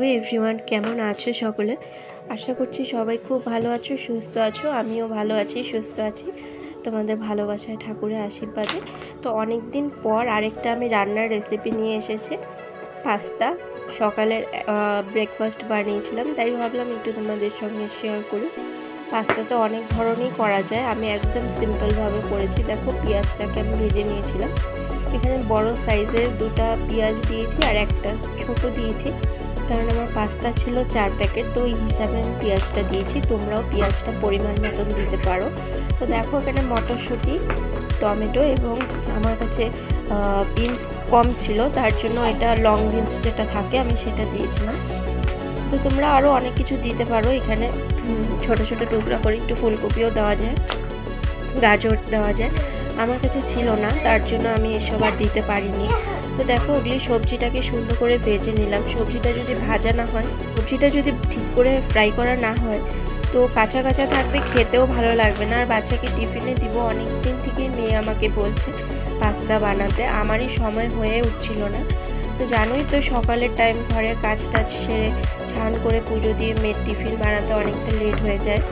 Hello everyone, কেমন আছো সকলে? আশা করছি সবাই খুব ভালো আছো, সুস্থ আছো। আমিও ভালো আছি, সুস্থ আছি তোমাদের ভালোবাসায়, ঠাকুরের আশীর্বাদে। তো অনেক দিন পর আরেকটা আমি রান্নার রেসিপি নিয়ে এসেছি। পাস্তা সকালের ব্রেকফাস্ট বানিয়েছিলাম, তাই ভাবলাম একটু তোমাদের সঙ্গে শেয়ার করি। পাস্তা তো অনেক ধরনেরই করা যায়, আমি একদম সিম্পলভাবে করেছি। দেখো, পেঁয়াজটাকে আমি ভেজে নিয়েছিলাম। এখানে বড় সাইজের 2টা পেঁয়াজ দিয়েছি আর একটা ছোট দিয়েছি, কারণ আমার পাস্তা ছিল 4 প্যাকেট, তো ওই হিসাবে আমি পেঁয়াজটা দিয়েছি। তোমরাও পেঁয়াজটা পরিমাণ মতন দিতে পারো। তো দেখো, এখানে মটরশুঁটি, টমেটো এবং আমার কাছে বিনস কম ছিল, তার জন্য এটা লং বিনস যেটা থাকে আমি সেটা দিয়েছিলাম। তো তোমরা আরও অনেক কিছু দিতে পারো। এখানে ছোট ছোট টুকরা করে একটু ফুলকপিও দেওয়া যায়, গাজর দেওয়া যায়। আমার কাছে ছিল না, তার জন্য আমি এসব আর দিতে পারিনি। তো দেখো, ওগুলি সবজিটাকে সুন্দর করে ভেজে নিলাম। সবজিটা যদি ভাজা না হয়, সবজিটা যদি ঠিক করে ফ্রাই করা না হয়, তো কাঁচা কাঁচা থাকবে, খেতেও ভালো লাগবে না। আর বাচ্চাকে টিফিনে দিব, অনেক দিন থেকেই মেয়ে আমাকে বলছে পাস্তা বানাতে, আমারই সময় হয়ে উঠছিল না। তো জানোই তো, সকালের টাইম ঘরের কাজ টাজ সেরে স্নান করে পুজো দিয়ে মেয়ের টিফিন বানাতে অনেকটা লেট হয়ে যায়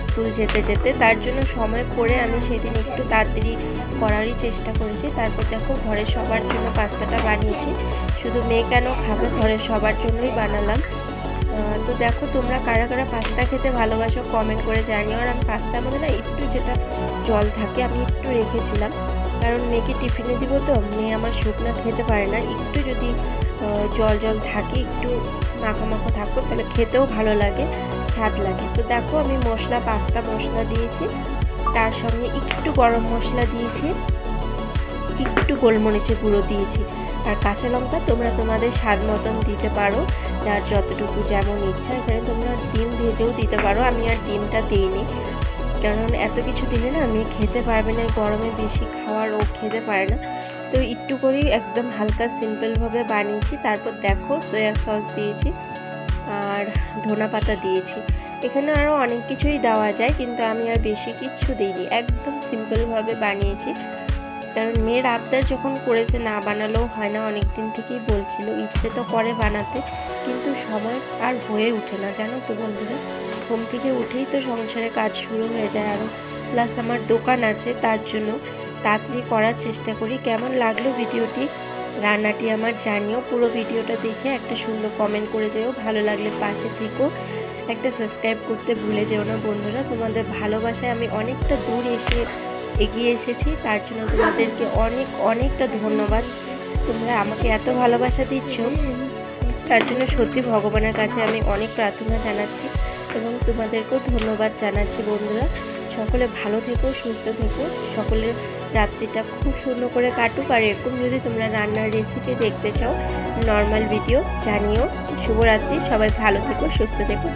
স্কুল যেতে যেতে। তার জন্য সময় করে আমি সেদিন একটু তাড়াতাড়ি করারই চেষ্টা করেছি। তারপর দেখো, ঘরের সবার জন্য পাস্তাটা বানিয়েছি। শুধু মেয়ে কেন খাবে, ঘরের সবার জন্যই বানালাম। তো দেখো, তোমরা কারা কারা পাস্তা খেতে ভালোবাসো কমেন্ট করে জানিও। আর আমি পাস্তার মধ্যে না একটু যেটা জল থাকে আমি একটু রেখেছিলাম, কারণ মেয়েকে টিফিনে দিব, তো মেয়ে আমার শুকনো খেতে পারে না। একটু যদি জল জল থাকে, একটু মাখা মাখা থাকো, তাহলে খেতেও ভালো লাগে, স্বাদ লাগে। তো দেখো, আমি পাস্তা মশলা দিয়েছি, তার সঙ্গে একটু গরম মশলা দিয়েছি, একটু গোলমরিচের গুঁড়ো দিয়েছি, আর কাঁচা লঙ্কা তোমরা তোমাদের স্বাদ মতন দিতে পারো, যার যতটুকু যেমন ইচ্ছা। এখানে তোমরা ডিম ভেজেও দিতে পারো, আমি আর ডিমটা দিইনি, কারণ এত কিছু দিলে না আমি খেতে পারবে না, গরমে বেশি খাওয়ার ও খেতে পারে না। তো একটু করেই একদম হালকা সিম্পলভাবে বানিয়েছি। তারপর দেখো, সয়া সস দিয়েছি আর ধনা পাতা দিয়েছি। এখানে আরও অনেক কিছুই দেওয়া যায়, কিন্তু আমি আর বেশি কিছু দিইনি, একদম সিম্পলভাবে বানিয়েছি। কারণ মেয়ের আবদার যখন করেছে, না বানালেও হয় না, অনেক দিন থেকেই বলছিল, ইচ্ছে তো করে বানাতে, কিন্তু সময় আর হয়ে ওঠে না। জানো তো বন্ধুরা, ঘুম থেকে উঠেই তো সংসারে কাজ শুরু হয়ে যায়, আরও প্লাস আমার দোকান আছে, তার জন্য তাড়াতাড়ি করার চেষ্টা করি। কেমন লাগলো ভিডিওটি, রান্নাটি আমার জানিও। পুরো ভিডিওটা দেখে একটা সুন্দর কমেন্ট করে যেও, ভালো লাগলে পাশে থেকো, একটা সাবস্ক্রাইব করতে ভুলে যেও না বন্ধুরা। তোমাদের ভালোবাসায় আমি অনেকটা দূর এগিয়ে এসেছি, তার জন্য তোমাদেরকে অনেকটা ধন্যবাদ। তোমরা আমাকে এত ভালোবাসা দিচ্ছ, তার জন্য সত্যি ভগবানের কাছে আমি অনেক প্রার্থনা জানাচ্ছি, এবং তোমাদেরকেও ধন্যবাদ জানাচ্ছি বন্ধুরা। সকলে ভালো থেকো, সুস্থ থেকো, সকলের রাত্রিটা খুব সুন্দর করে কাটুক। আর এরকম যদি তোমরা রান্নার রেসিপি দেখতে চাও, নর্মাল ভিডিও, জানিও। শুভরাত্রি, সবাই ভালো থেকো, সুস্থ থেকো।